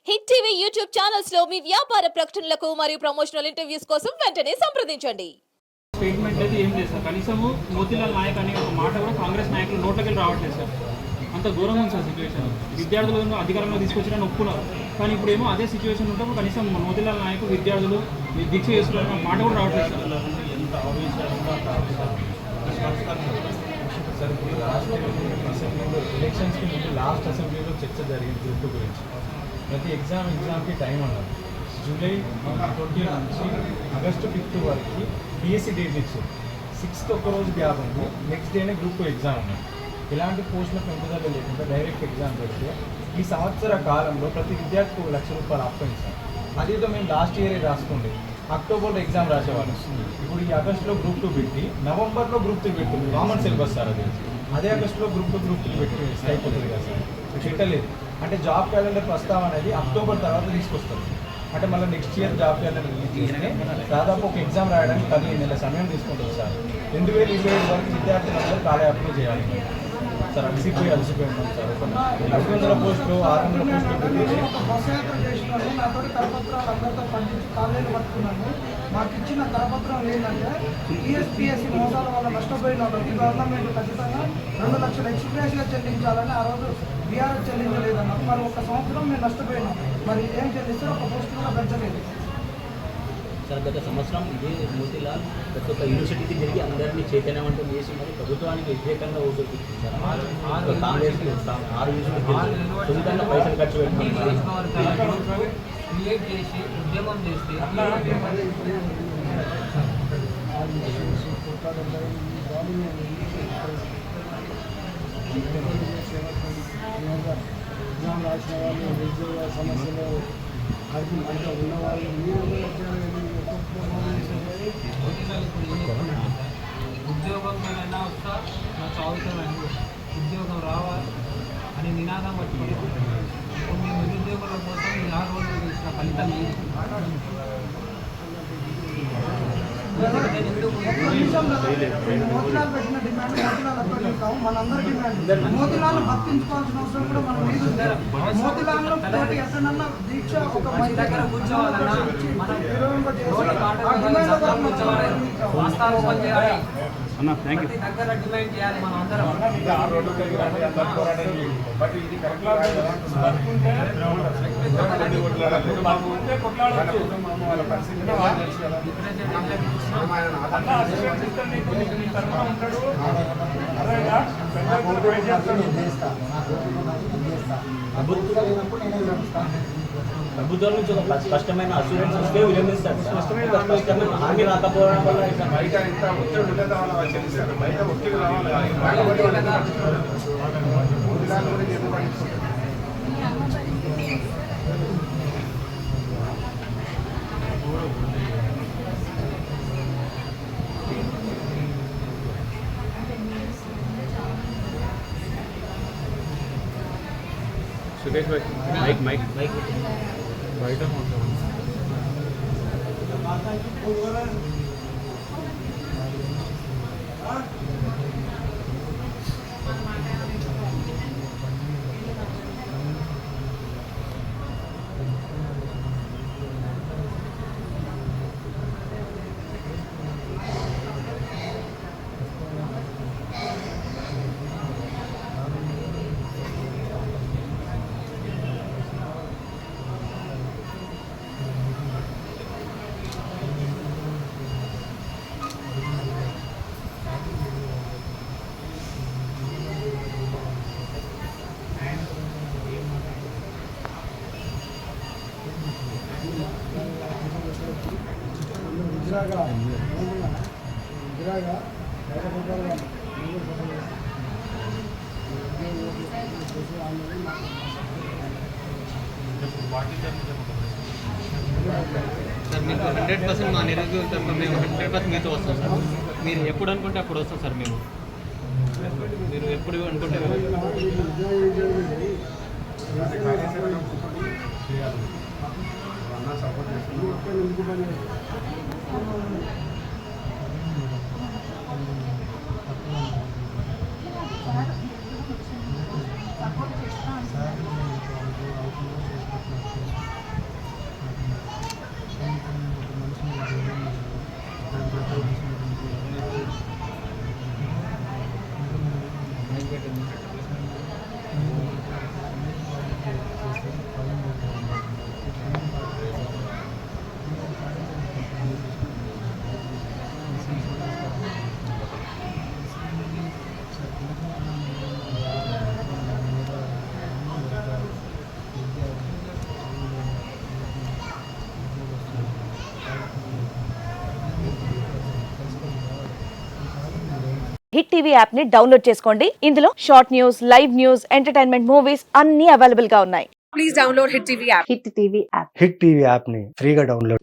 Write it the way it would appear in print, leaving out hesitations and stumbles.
Hit TV YouTube channels లో మీ వ్యాపార ప్రకటనలకు మరియు ప్రమోషనల్ ఇంటర్వ్యూస్ కోసం వెంటనే సంప్రదించండి. స్టేట్మెంట్ అయితే ఏం లేదు సార్. కనీసము మోతీలాల్ నాయక్ అనే ఒక మాట కూడా కాంగ్రెస్ నాయకులు నోట్లకి రావట్లేదు సార్. అంత ఘోరంగా ఉంది సార్ సిచ్యువేషన్. విద్యార్థులను అధికారంలో తీసుకొచ్చిన ఒప్పుకున్నారు, కానీ ఇప్పుడు ఏమో అదే సిచ్యువేషన్ ఉంటే కనీసం మోతీలాల్ నాయక్ విద్యార్థులు దీక్ష చేస్తున్నారు మాట కూడా రావట్లేదు సార్. ఎంత సార్ ఇప్పుడు లాస్ట్ అసెంబ్లీలో ఎలక్షన్స్కి ముందు లాస్ట్ అసెంబ్లీలో చర్చ జరిగింది గ్రూప్ గురించి. ప్రతి ఎగ్జామ్కి టైం అన్నారు. జూలై 20 నుంచి ఆగస్టు 5 వరకు పిఎస్సి డేట్ ఇచ్చారు. 6th ఒక్కరోజు గ్యాప్ ఉంది, నెక్స్ట్ డేనే గ్రూప్ ఎగ్జామ్ ఉంది. ఇలాంటి పోస్టుల పెంపుదల లేకుండా డైరెక్ట్ ఎగ్జామ్ పెడితే ఈ సంవత్సర కాలంలో ప్రతి విద్యార్థికి ₹1,00,000 అప్పగించాం. అదేదో మేము లాస్ట్ ఇయరే రాసుకోండి, అక్టోబర్లో ఎగ్జామ్ రాసేవాళ్ళు. ఇప్పుడు ఈ ఆగస్టులో గ్రూప్ 2 పెట్టి నవంబర్లో గ్రూప్ 3 పెట్టింది. కామన్ సిలబస్ సార్ అది. అదే ఆగస్టులో గ్రూప్ 2 గ్రూప్ 3 పెట్టి అయిపోతుంది కదా సార్. పెట్టలేదు అంటే జాబ్ క్యాలెండర్ ప్రస్తావన అనేది అక్టోబర్ తర్వాత తీసుకొస్తారు. అంటే మళ్ళీ next year job calendar release చేస్తే దాదాపు ఒక ఎగ్జామ్ రాయడానికి 15 నెలల సమయం తీసుకుంటుంది సార్. 2027 వరకు విద్యార్థులందరూ కాలయాపన చేయాలి సార్. అలసిపోయి ఉన్నాం సార్. 500 పోస్టులు 600 పోస్టులు బస్ యాత్ర చేసిన వాళ్ళు నాతో కరపత్రాలు అందరితో పండించి కాలేజీలు పట్టుకున్నాను. మాకు ఇచ్చిన కరపత్రం ఏంటంటే టీఎస్పీఎస్సీ మోసాల వల్ల నష్టపోయిన వాళ్ళకి గవర్నమెంట్ ఖచ్చితంగా 2 లక్షలు ఎక్స్ప్రెస్గా చెల్లించాలని ఆ రోజు బీఆర్ఎస్ చెల్లించలేదన్నారు. మరి ఒక సంవత్సరం మేము నష్టపోయినాం. మరి ఏం చెల్లిస్తే ఒక పోస్ట్ కూడా పెంచలేదు సార్. గత సంవత్సరం ఇదే మోతీలాల్ ప్రతి ఒక్క యూనివర్సిటీకి తిరిగి అందరినీ చైతన్యవంతం చేసి మరి ప్రభుత్వానికి వ్యతిరేకంగా ఓటు సార్. కాంగ్రెస్కి 6 యూనివర్సిటీకి సొంతంగా పైసలు ఖర్చు పెట్టుకున్నారు. క్రియేట్ చేసి ఉద్యమం చేస్తే ఎగ్జామ్ రాసిన వాళ్ళు నిరుద్యోగ సమస్యలు అంటే ఉన్నవాళ్ళు ఉద్యోగంలోనైనా వస్తా నా చదువుతానండి, ఉద్యోగం రావాలి అని నినాదం పట్టుకొని కొన్ని నిరుద్యోగుల కోసం ఈ 6 రోజులు చేసిన ఫలితం మోతిలాల్ పెట్టిన డిమాండ్ మోతిలాల్ అప్పటికావు మనందరి డిమాండ్. మోతిలాల్ భక్తించుకోవాల్సిన అవసరం కూడా మనం లేదు. మోతిలాల్లో తోటి ఎక్కడన్నా దీక్ష ఒక మంచి దగ్గర కూర్చోవాలన్నా దగ్గర డిమాండ్ చేయాలి మనం అందరం. బట్ ఇది కరెక్ట్ ప్రభుత్వం నుంచి ఒక స్పష్టమైన అసూరెన్స్ వస్తే విరమిస్తారు. స్పష్టమైన హామీ రాకపోవడం వల్ల బయట ఇంత ఒత్తిడి ఉండేది వాళ్ళు చెల్లిస్తారు. బయట ఒత్తిడి రావాలి. సురేష్ భాయ్ మైక్ బయట సార్ మీకు 100% మా నిరుద్యోగుల తరఫున మేము 100% మీతో వస్తాం సార్. మీరు ఎప్పుడు అనుకుంటే అప్పుడు వస్తాం సార్. మీరు ఎప్పుడు అనుకుంటే సపోర్ట్ చేస్తాను. హిట్ టీవీ యాప్ ని డౌన్లోడ్ చేసుకోండి. ఇందులో short news, live news, entertainment movies అన్ని అవైలబుల్ గా ఉన్నాయి. Please download Hit TV app. Hit TV app. Hit TV యాప్ని ఫ్రీగా డౌన్లోడ్